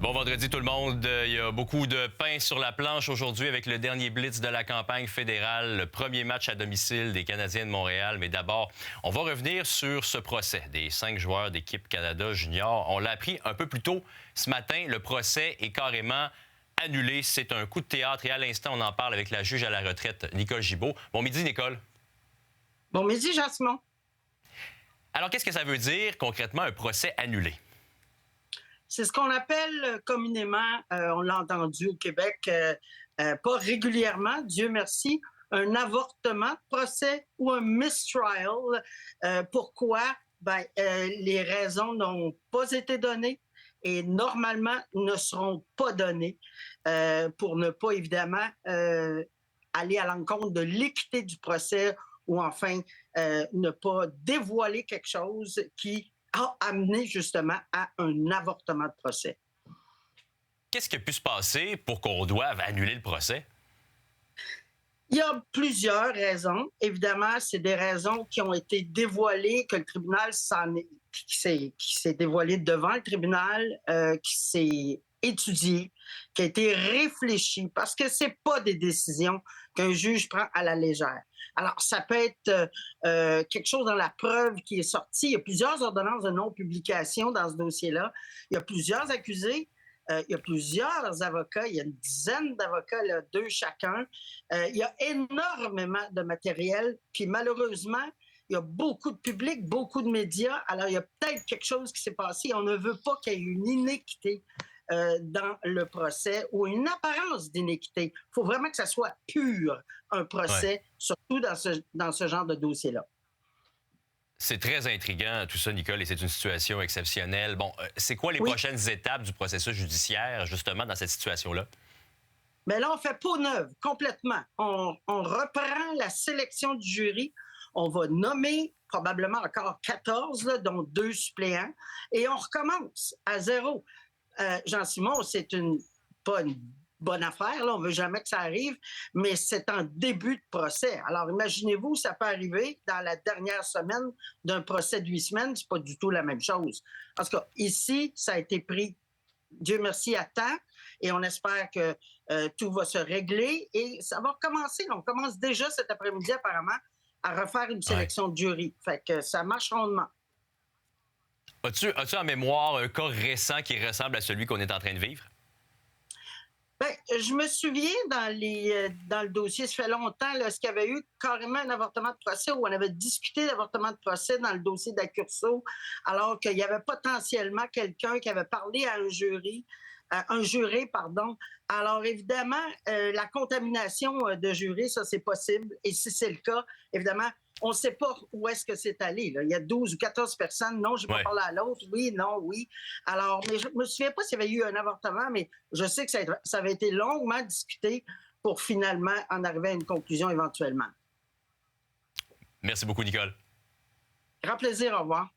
Bon vendredi tout le monde. Il y a beaucoup de pain sur la planche aujourd'hui avec le dernier blitz de la campagne fédérale, le premier match à domicile des Canadiens de Montréal. Mais d'abord, on va revenir sur ce procès des 5 joueurs d'équipe Canada Junior. On l'a appris un peu plus tôt ce matin. Le procès est carrément annulé. C'est un coup de théâtre et à l'instant, on en parle avec la juge à la retraite, Nicole Gibault. Bon midi, Nicole. Bon midi, Jasmine. Alors, qu'est-ce que ça veut dire concrètement un procès annulé? C'est ce qu'on appelle communément, on l'a entendu au Québec, pas régulièrement, Dieu merci, un avortement de procès ou un mistrial. Pourquoi? Les raisons n'ont pas été données et normalement ne seront pas données pour ne pas évidemment aller à l'encontre de l'équité du procès ou enfin ne pas dévoiler quelque chose qui a amené justement à un avortement de procès. Qu'est-ce qui a pu se passer pour qu'on doive annuler le procès? Il y a plusieurs raisons. Évidemment, c'est des raisons qui ont été dévoilées, que le tribunal qui s'est dévoilé devant le tribunal, qui s'est étudié, qui a été réfléchi, parce que c'est pas des décisions qu'un juge prend à la légère. Alors, ça peut être quelque chose dans la preuve qui est sortie. Il y a plusieurs ordonnances de non-publication dans ce dossier-là. Il y a plusieurs accusés. Il y a plusieurs avocats, il y a une dizaine d'avocats, là, 2 chacun. Il y a énormément de matériel, puis malheureusement, il y a beaucoup de public, beaucoup de médias. Alors, il y a peut-être quelque chose qui s'est passé. On ne veut pas qu'il y ait une inéquité dans le procès ou une apparence d'inéquité. Il faut vraiment que ça soit pur, un procès, Ouais. surtout dans ce genre de dossier-là. C'est très intriguant tout ça, Nicole, et c'est une situation exceptionnelle. Bon, c'est quoi les Oui, prochaines étapes du processus judiciaire, justement, dans cette situation-là? mais là, on fait peau neuve, complètement. On reprend la sélection du jury. On va nommer probablement encore 14, là, dont 2 suppléants, et on recommence à zéro. Jean-Simon, pas une bonne affaire, là, on ne veut jamais que ça arrive, mais c'est un début de procès. Alors, imaginez-vous, ça peut arriver dans la dernière semaine d'un procès de 8 semaines, c'est pas du tout la même chose. En tout cas, ici, ça a été pris, Dieu merci, à temps, et on espère que tout va se régler, et ça va recommencer. On commence déjà cet après-midi, apparemment, à refaire une Ouais. sélection de jury. Fait que ça marche rondement. As-tu en mémoire un cas récent qui ressemble à celui qu'on est en train de vivre? Ben, je me souviens dans le dossier, ça fait longtemps, là, qu'il y avait eu carrément un avortement de procès où on avait discuté d'avortement de procès dans le dossier d'Accurso, alors qu'il y avait potentiellement quelqu'un qui avait parlé à un juré, pardon. Alors, évidemment, la contamination de jurés, ça, c'est possible. Et si c'est le cas, évidemment, on ne sait pas où est-ce que c'est allé. Là. Il y a 12 ou 14 personnes. Non, je n'ai pas Ouais. parlé à l'autre. Oui, non, oui. Alors, mais je ne me souviens pas s'il y avait eu un avortement, mais je sais que ça avait été longuement discuté pour finalement en arriver à une conclusion éventuellement. Merci beaucoup, Nicole. Grand plaisir. Au revoir.